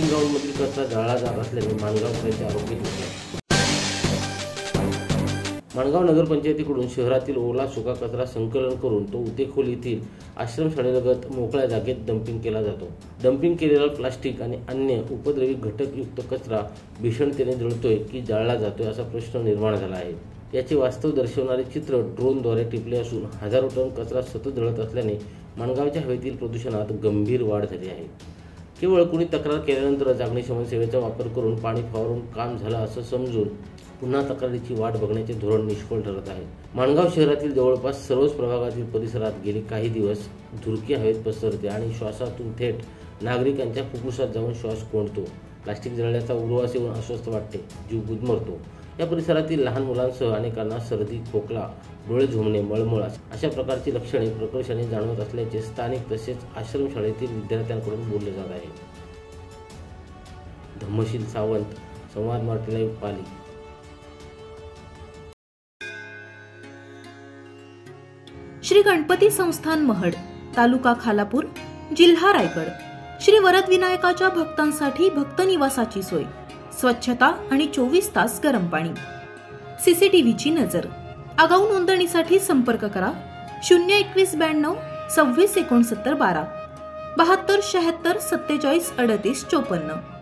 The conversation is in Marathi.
ग्राउंडमधील कचरा जाळला जात असल्याने माणगावकरांचे आरोग्य धोक्यात. माणगाव नगरपंचायतीकडून शहरातील ओला सुका कचरा संकलन करून तो उतेखोल येथील आश्रमशाळेलगत मोकळ्या जागेत डंपिंग केला जातो. डंपिंग केलेला प्लास्टिक आणि अन्य उपद्रवी घटकयुक्त कचरा भीषणतेने जळतोय की जाळला जातोय असा प्रश्न निर्माण झाला आहे. याचे वास्तव दर्शवणारे चित्र ड्रोनद्वारे टिपले असून हजारो टन कचरा सतत जळत असल्याने माणगावच्या हवेतील प्रदूषणात गंभीर वाढ झाली आहे. केवळ कुणी तक्रार केल्यानंतरच अग्निशमन सेवेचा वापर करून पाणी फवारून काम झालं असं समजून पुन्हा तक्रारीची वाट बघण्याचे धोरण निष्फळ ठरत आहे. माणगाव शहरातील जवळपास सर्वच प्रभागातील परिसरात गेली काही दिवस धुरकी हवेत पसरते आणि श्वासातून थेट नागरिकांच्या फुफ्फुसात जाऊन श्वास कोंडतो. प्लास्टिक जळल्याचा उर्वास येऊन अस्वस्थ वाटते, जीव गुदमरतो. या परिसरातील लहान मुलांसह अनेकांना सर्दी, खोकला, डोळे झोमणे, मळमळ अशा प्रकारची लक्षणे प्रकर्षाने जाणवत असल्याचे स्थानिक तसेच आश्रमशाळेतील विद्यार्थ्यांकडून बोलले जात आहे. धम्मशील सावंत, संवाद मराठी लाईव्ह, पाली. श्री गणपती संस्थान महड, तालुका खालापूर, जिल्हा रायगड. श्री वरद विनायकाच्या भक्तांसाठी भक्त निवासाची सोय, स्वच्छता आणि 24 तास गरम पाणी. सीसीटीव्हीची नजर. आगाऊ नोंदणीसाठी संपर्क करा 02192 26 69 12 72 76 47 38 54.